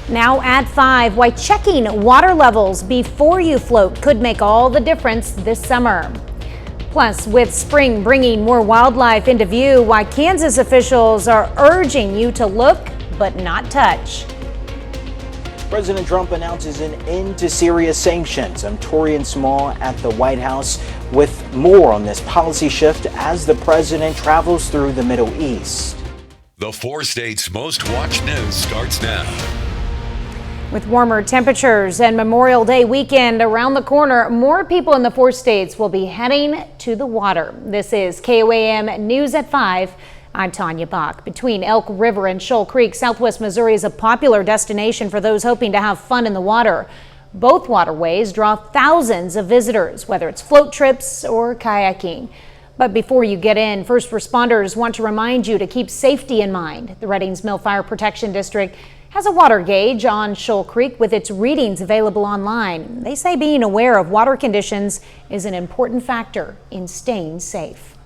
Now at 5, why checking water levels before you float could make all the difference this summer. Plus, with spring bringing more wildlife into view, why Kansas officials are urging you to look but not touch. President Trump announces an end to Syria sanctions. I'm Torian Small at the White House with more on this policy shift as the president travels through the Middle East. The 4 states' most watched news starts now. With warmer temperatures and Memorial Day weekend around the corner, more people in the 4 states will be heading to the water. This is KOAM News at 5. I'm Tanya Bach. Between Elk River and Shoal Creek, Southwest Missouri is a popular destination for those hoping to have fun in the water. Both waterways draw thousands of visitors, whether it's float trips or kayaking. But before you get in, first responders want to remind you to keep safety in mind. The Reddings Mill Fire Protection District has a water gauge on Shoal Creek with its readings available online. They say being aware of water conditions is an important factor in staying safe.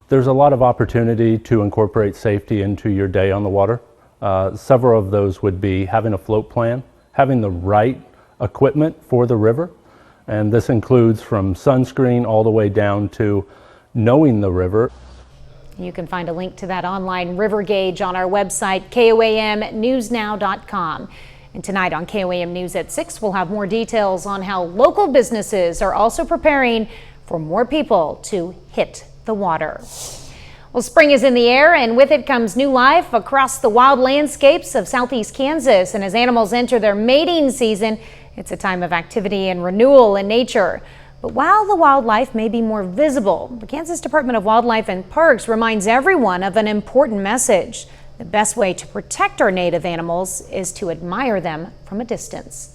There's a lot of opportunity to incorporate safety into your day on the water. Several of those would be having a float plan, having the right equipment for the river, and this includes from sunscreen all the way down to knowing the river. You can find a link to that online river gauge on our website, KOAMnewsnow.com. And tonight on KOAM News at 6, we'll have more details on how local businesses are also preparing for more people to hit the water. Well, spring is in the air, and with it comes new life across the wild landscapes of southeast Kansas. And as animals enter their mating season, it's a time of activity and renewal in nature. But while the wildlife may be more visible, the Kansas Department of Wildlife and Parks reminds everyone of an important message. The best way to protect our native animals is to admire them from a distance.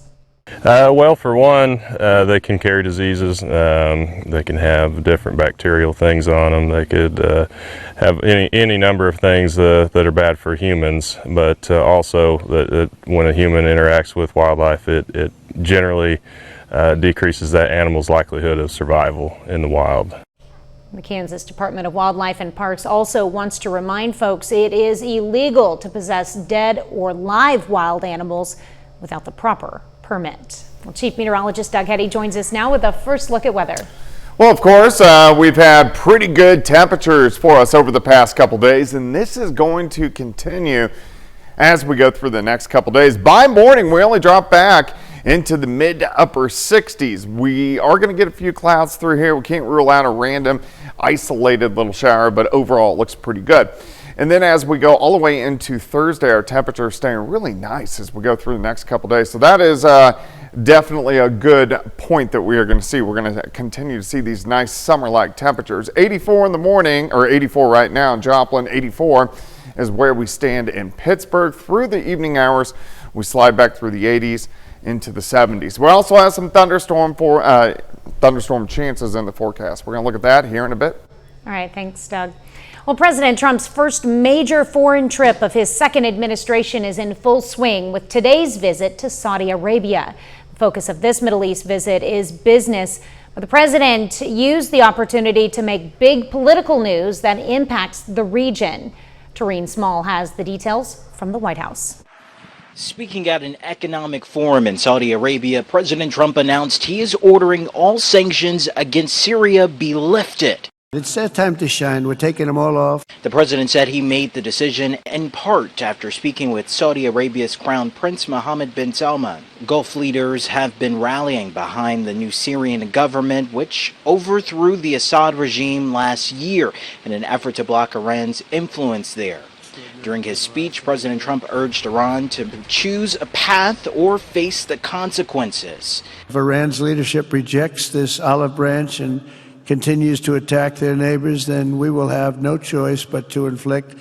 Well, for one, they can carry diseases. They can have different bacterial things on them. They could have any number of things that are bad for humans, but also that when a human interacts with wildlife, it generally decreases that animal's likelihood of survival in the wild. The Kansas Department of Wildlife and Parks also wants to remind folks it is illegal to possess dead or live wild animals without the proper permit. Well, Chief Meteorologist Doug Hetty joins us now with a first look at weather. Well, of course, we've had pretty good temperatures for us over the past couple days, and this is going to continue as we go through the next couple days. By morning, we only drop back into the mid to upper 60s. We are going to get a few clouds through here. We can't rule out a random isolated little shower, but overall it looks pretty good. And then as we go all the way into Thursday, our temperature is staying really nice as we go through the next couple days. So that is definitely a good point that we are going to see. We're going to continue to see these nice summer-like temperatures. 84 in the morning, or 84 right now in Joplin. 84 is where we stand in Pittsburgh. Through the evening hours, we slide back through the 80s into the 70s. We also have some thunderstorm chances in the forecast. We're going to look at that here in a bit. All right, thanks, Doug. Well, President Trump's first major foreign trip of his second administration is in full swing with today's visit to Saudi Arabia. The focus of this Middle East visit is business, but the president used the opportunity to make big political news that impacts the region. Torian Small has the details from the White House. Speaking at an economic forum in Saudi Arabia, President Trump announced he is ordering all sanctions against Syria be lifted. It's their time to shine. We're taking them all off. The president said he made the decision in part after speaking with Saudi Arabia's Crown Prince Mohammed bin Salman. Gulf leaders have been rallying behind the new Syrian government, which overthrew the Assad regime last year in an effort to block Iran's influence there. During his speech, President Trump urged Iran to choose a path or face the consequences. If Iran's leadership rejects this olive branch and continues to attack their neighbors, then we will have no choice but to inflict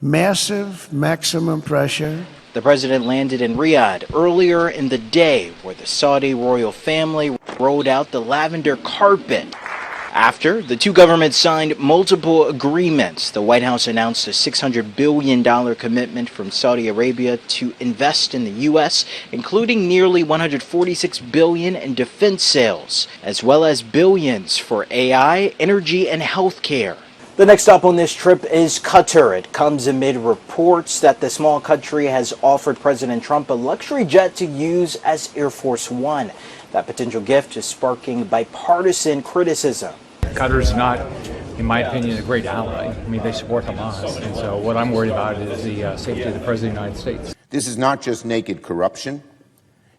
massive maximum pressure. The president landed in Riyadh earlier in the day, where the Saudi royal family rolled out the lavender carpet. After the two governments signed multiple agreements, the White House announced a $600 billion commitment from Saudi Arabia to invest in the U.S., including nearly $146 billion in defense sales, as well as billions for AI, energy, and health care. The next stop on this trip is Qatar. It comes amid reports that the small country has offered President Trump a luxury jet to use as Air Force One. That potential gift is sparking bipartisan criticism. Qatar's not, in my opinion, a great ally. I mean, they support Hamas, and so what I'm worried about is the safety of the President of the United States. This is not just naked corruption.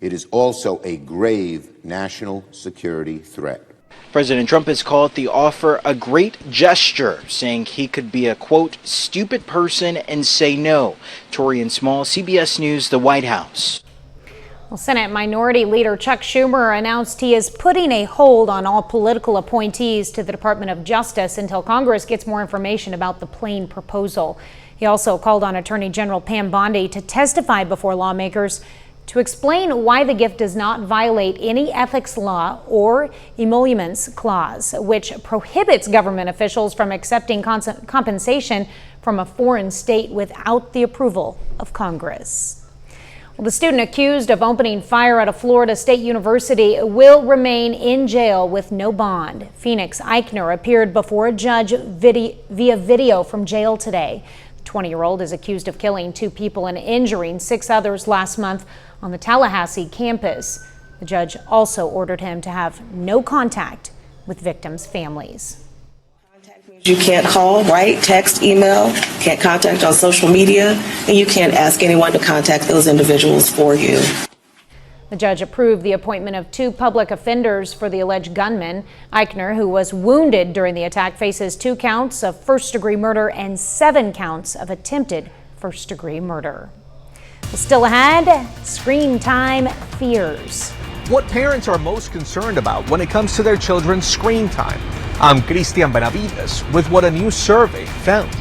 It is also a grave national security threat. President Trump has called the offer a great gesture, saying he could be a, quote, stupid person and say no. Torian Small, CBS News, the White House. Well, Senate Minority Leader Chuck Schumer announced he is putting a hold on all political appointees to the Department of Justice until Congress gets more information about the Plain proposal. He also called on Attorney General Pam Bondi to testify before lawmakers to explain why the gift does not violate any ethics law or emoluments clause, which prohibits government officials from accepting compensation from a foreign state without the approval of Congress. Well, the student accused of opening fire at a Florida State University will remain in jail with no bond. Phoenix Eichner appeared before a judge via video from jail today. The 20-year-old is accused of killing 2 people and injuring 6 others last month on the Tallahassee campus. The judge also ordered him to have no contact with victims' families. You can't call, write, text, email, can't contact on social media, and you can't ask anyone to contact those individuals for you. The judge approved the appointment of 2 public offenders for the alleged gunman. Eichner, who was wounded during the attack, faces 2 counts of first-degree murder and 7 counts of attempted first-degree murder. Still ahead, screen time fears. What parents are most concerned about when it comes to their children's screen time. I'm Cristian Benavides with what a new survey found.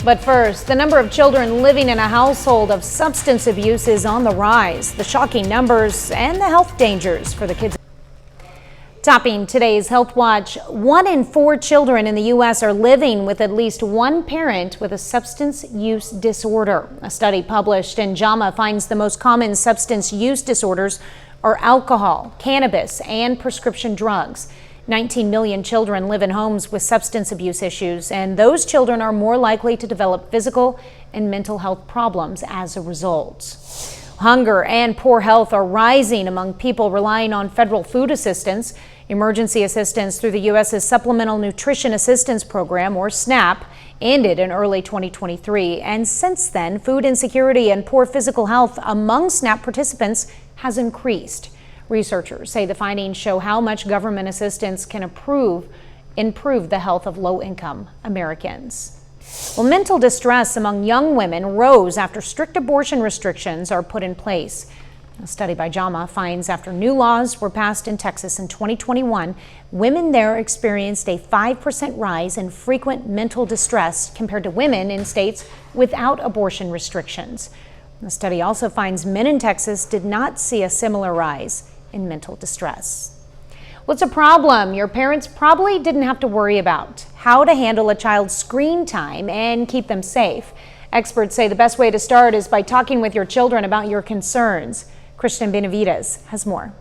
But first, the number of children living in a household of substance abuse is on the rise. The shocking numbers and the health dangers for the kids. Topping today's Health Watch, 1 in 4 children in the U.S. are living with at least one parent with a substance use disorder. A study published in JAMA finds the most common substance use disorders are alcohol, cannabis, and prescription drugs. 19 million children live in homes with substance abuse issues, and those children are more likely to develop physical and mental health problems as a result. Hunger and poor health are rising among people relying on federal food assistance. Emergency assistance through the U.S.'s Supplemental Nutrition Assistance Program, or SNAP, ended in early 2023. And since then, food insecurity and poor physical health among SNAP participants has increased. Researchers say the findings show how much government assistance can improve the health of low-income Americans. Well, mental distress among young women rose after strict abortion restrictions are put in place. A study by JAMA finds after new laws were passed in Texas in 2021, women there experienced a 5% rise in frequent mental distress compared to women in states without abortion restrictions. The study also finds men in Texas did not see a similar rise in mental distress. What's a problem your parents probably didn't have to worry about? How to handle a child's screen time and keep them safe. Experts say the best way to start is by talking with your children about your concerns. Christian Benavides has more.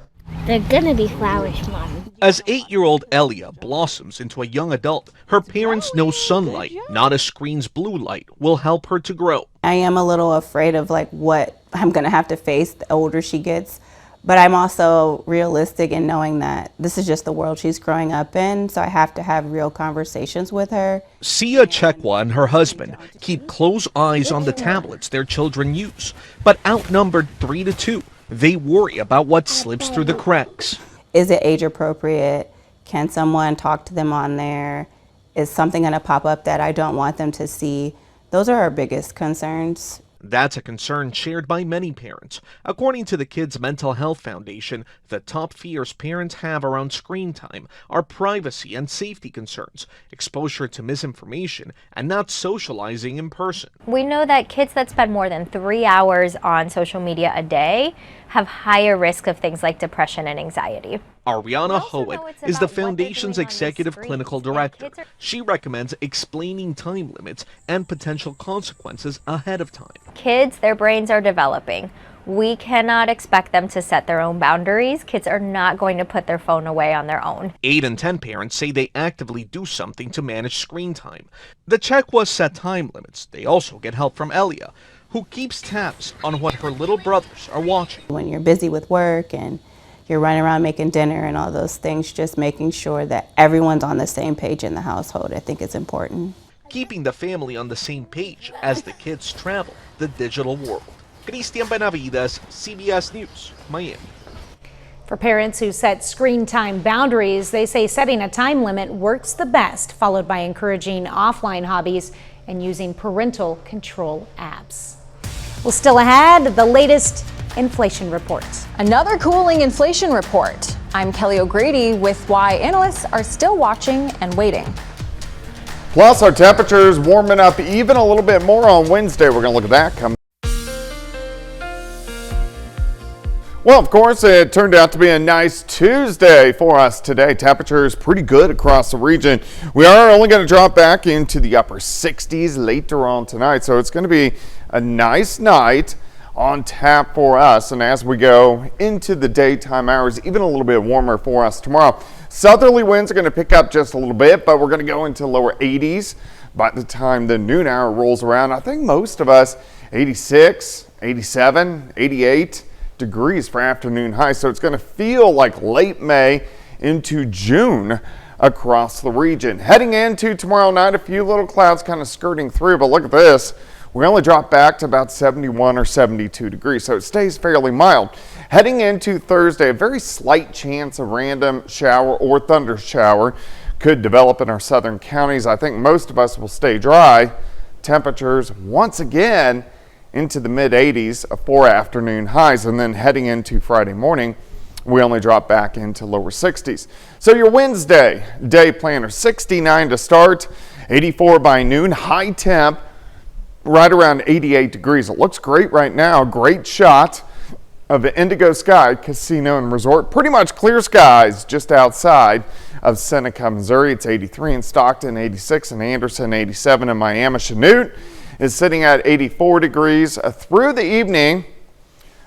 They're gonna be flowers, Mom. As 8-year-old Elia blossoms into a young adult, her parents know sunlight, not a screen's blue light, will help her to grow. I am a little afraid of what I'm gonna have to face the older she gets. But I'm also realistic in knowing that this is just the world she's growing up in, so I have to have real conversations with her. Sia Chekwa and her husband keep close eyes on the tablets their children use, but outnumbered 3-2, they worry about what slips through the cracks. Is it age appropriate? Can someone talk to them on there? Is something going to pop up that I don't want them to see? Those are our biggest concerns. That's a concern shared by many parents. According to the Kids Mental Health Foundation, the top fears parents have around screen time are privacy and safety concerns, exposure to misinformation, and not socializing in person. We know that kids that spend more than 3 hours on social media a day have higher risk of things like depression and anxiety. Ariana Howitt is the foundation's executive clinical director. She recommends explaining time limits and potential consequences ahead of time. Kids, their brains are developing. We cannot expect them to set their own boundaries. Kids are not going to put their phone away on their own. 8 in 10 parents say they actively do something to manage screen time. The checklist set time limits. They also get help from Elia, who keeps tabs on what her little brothers are watching. When you're busy with work and you're running around making dinner and all those things, just making sure that everyone's on the same page in the household, I think is important. Keeping the family on the same page as the kids travel the digital world. Cristian Benavides, CBS News, Miami. For parents who set screen time boundaries, they say setting a time limit works the best, followed by encouraging offline hobbies and using parental control apps. Well, still ahead, the latest inflation report. Another cooling inflation report. I'm Kelly O'Grady with why analysts are still watching and waiting. Plus, our temperatures warming up even a little bit more on Wednesday. We're going to look at that coming. Well, of course, it turned out to be a nice Tuesday for us today. Temperatures pretty good across the region. We are only going to drop back into the upper 60s later on tonight, so it's going to be a nice night on tap for us. And as we go into the daytime hours, even a little bit warmer for us tomorrow. Southerly winds are going to pick up just a little bit, but we're going to go into lower 80s by the time the noon hour rolls around. I think most of us 86, 87, 88 degrees for afternoon highs, so it's going to feel like late May into June across the region. Heading into tomorrow night, a few little clouds kind of skirting through, but look at this. We only drop back to about 71 or 72 degrees, so it stays fairly mild. Heading into Thursday, a very slight chance of random shower or thunder shower could develop in our southern counties. I think most of us will stay dry. Temperatures once again into the mid 80s for afternoon highs, and then heading into Friday morning, we only drop back into lower 60s. So your Wednesday day planner, 69 to start, 84 by noon, high temp right around 88 degrees. It looks great right now. Great shot of the Indigo Sky Casino and Resort. Pretty much clear skies just outside of Seneca, Missouri. It's 83 in Stockton, 86 in Anderson, 87 in Miami. Chanute is sitting at 84 degrees through the evening.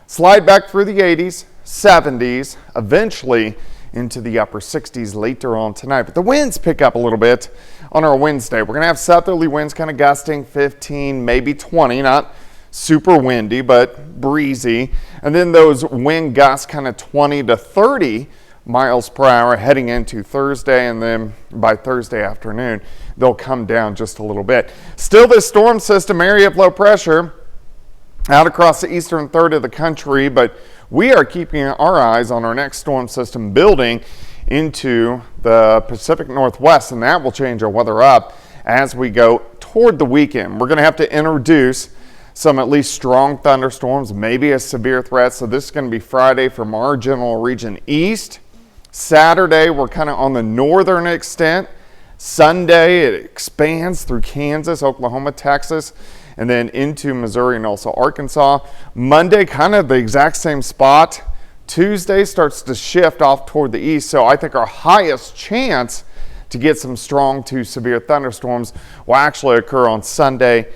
Slide back through the 80s, 70s, eventually into the upper 60s later on tonight. But the winds pick up a little bit on our Wednesday. We're going to have southerly winds kind of gusting 15, maybe 20, not super windy, but breezy. And then those wind gusts kind of 20 to 30 miles per hour heading into Thursday, and then by Thursday afternoon, they'll come down just a little bit. Still this storm system area of low pressure out across the eastern third of the country, but we are keeping our eyes on our next storm system building into the Pacific Northwest, and that will change our weather up as we go toward the weekend. We're going to have to introduce some at least strong thunderstorms, maybe a severe threat. So this is going to be Friday from our general region east. Saturday, we're kind of on the northern extent. Sunday, it expands through Kansas, Oklahoma, Texas, and then into Missouri and also Arkansas. Monday, kind of the exact same spot. Tuesday starts to shift off toward the east, so I think our highest chance to get some strong to severe thunderstorms will actually occur on Sunday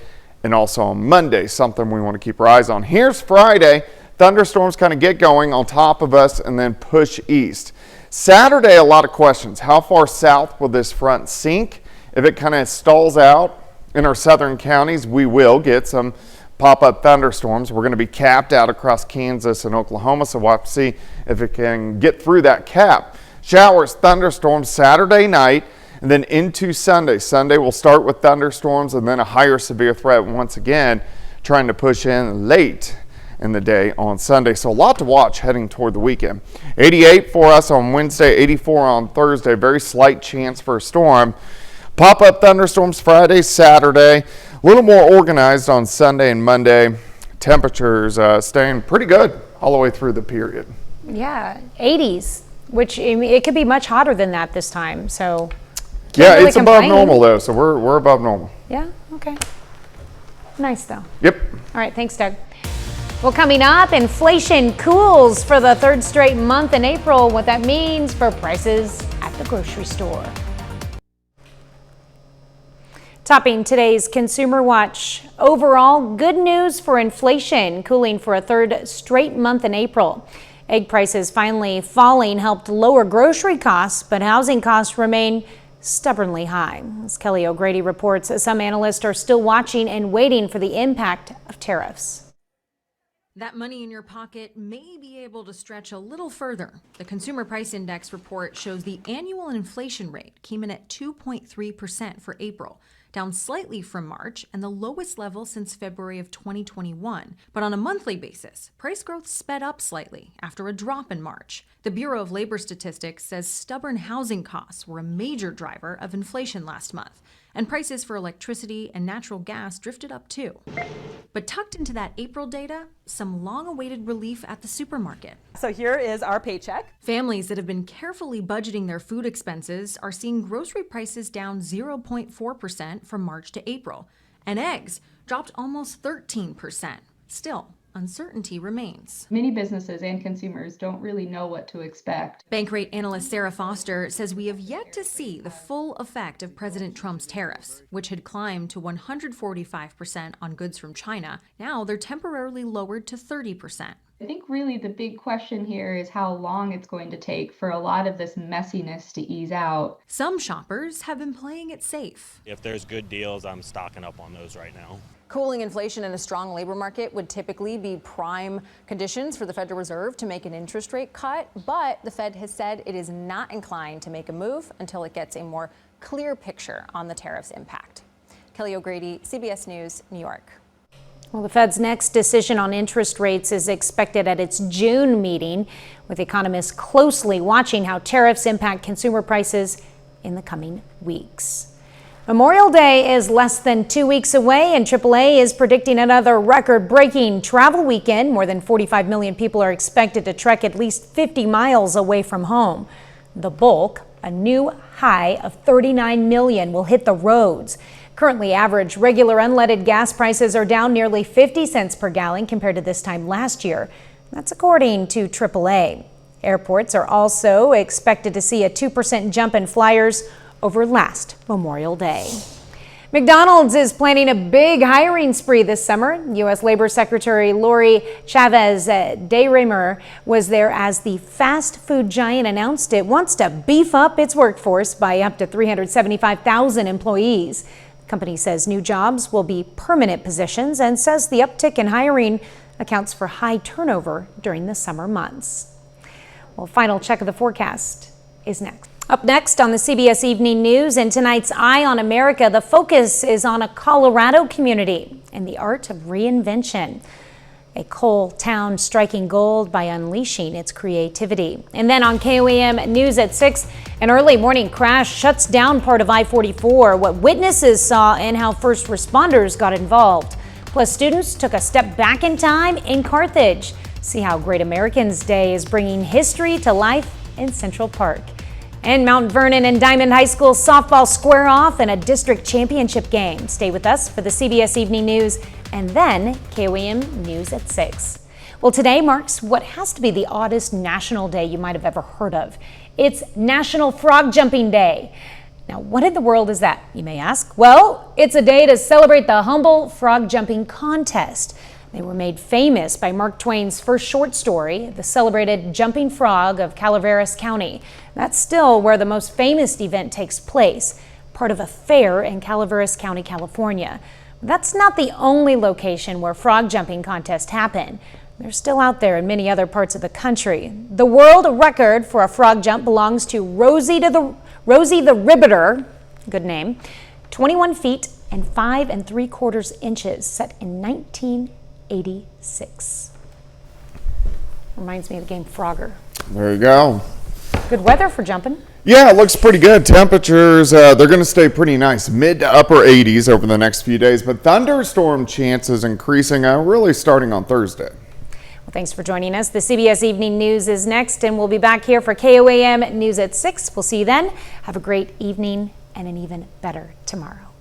and also on Monday, something we want to keep our eyes on. Here's Friday. Thunderstorms kind of get going on top of us and then push east. Saturday, a lot of questions. How far south will this front sink? If it kind of stalls out in our southern counties, we will get some pop-up thunderstorms. We're going to be capped out across Kansas and Oklahoma, so we'll have to see if it can get through that cap. Showers, thunderstorms Saturday night and then into Sunday. Sunday we'll start with thunderstorms and then a higher severe threat once again, trying to push in late in the day on Sunday. So a lot to watch heading toward the weekend. 88 for us on Wednesday, 84 on Thursday. Very slight chance for a storm. Pop-up thunderstorms Friday, Saturday. A little more organized on Sunday and Monday. Temperatures staying pretty good all the way through the period. Yeah, 80s, which it could be much hotter than that this time. So yeah, really it's above normal though, so we're above normal. Yeah, okay. Nice though. Yep. All right, thanks, Doug. Well, coming up, inflation cools for the third straight month in April. What that means for prices at the grocery store. Topping today's Consumer Watch, overall good news for inflation, cooling for a third straight month in April. Egg prices finally falling helped lower grocery costs, but housing costs remain stubbornly high. As Kelly O'Grady reports, some analysts are still watching and waiting for the impact of tariffs. That money in your pocket may be able to stretch a little further. The Consumer Price Index report shows the annual inflation rate came in at 2.3% for April, down slightly from March and the lowest level since February of 2021. But on a monthly basis, price growth sped up slightly after a drop in March. The Bureau of Labor Statistics says stubborn housing costs were a major driver of inflation last month, and prices for electricity and natural gas drifted up too. But tucked into that April data, some long-awaited relief at the supermarket. So here is our paycheck. Families that have been carefully budgeting their food expenses are seeing grocery prices down 0.4% from March to April, and eggs dropped almost 13%. Still, uncertainty remains. Many businesses and consumers don't really know what to expect. Bank rate analyst Sarah Foster says we have yet to see the full effect of President Trump's tariffs, which had climbed to 145% on goods from China. Now they're temporarily lowered to 30%. I think really the big question here is how long it's going to take for a lot of this messiness to ease out. Some shoppers have been playing it safe. If there's good deals, I'm stocking up on those right now. Cooling inflation and a strong labor market would typically be prime conditions for the Federal Reserve to make an interest rate cut, but the Fed has said it is not inclined to make a move until it gets a more clear picture on the tariffs' impact. Kelly O'Grady, CBS News, New York. Well, the Fed's next decision on interest rates is expected at its June meeting, with economists closely watching how tariffs impact consumer prices in the coming weeks. Memorial Day is less than 2 weeks away, and AAA is predicting another record-breaking travel weekend. More than 45 million people are expected to trek at least 50 miles away from home. The bulk, a new high of 39 million, will hit the roads. Currently, average regular unleaded gas prices are down nearly 50 cents per gallon compared to this time last year. That's according to AAA. Airports are also expected to see a 2% jump in flyers over last Memorial Day. McDonald's is planning a big hiring spree this summer. U.S. Labor Secretary Lori Chavez de Remer was there as the fast food giant announced it wants to beef up its workforce by up to 375,000 employees. The company says new jobs will be permanent positions and says the uptick in hiring accounts for high turnover during the summer months. Well, final check of the forecast is next. Up next on the CBS Evening News and tonight's Eye on America, the focus is on a Colorado community and the art of reinvention. A coal town striking gold by unleashing its creativity. And then on KOAM News at 6, an early morning crash shuts down part of I-44, what witnesses saw and how first responders got involved. Plus, students took a step back in time in Carthage. See how Great Americans Day is bringing history to life in Central Park. And Mount Vernon and Diamond High School softball square off in a district championship game. Stay with us for the CBS Evening News and then KOAM News at 6. Well, today marks what has to be the oddest national day you might have ever heard of. It's National Frog Jumping Day. Now, what in the world is that, you may ask? Well, it's a day to celebrate the humble frog jumping contest. They were made famous by Mark Twain's first short story, The Celebrated Jumping Frog of Calaveras County. That's still where the most famous event takes place, part of a fair in Calaveras County, California. That's not the only location where frog jumping contests happen. They're still out there in many other parts of the country. The world record for a frog jump belongs to Rosie the Ribbiter, good name, 21 feet and 5 3/4 inches, set in 1986. Reminds me of the game Frogger. There you go. Good weather for jumping. Yeah, it looks pretty good. Temperatures, they're going to stay pretty nice, mid to upper 80s over the next few days, but thunderstorm chances increasing really starting on Thursday. Well, thanks for joining us. The CBS Evening News is next, and we'll be back here for KOAM News at 6. We'll see you then. Have a great evening and an even better tomorrow.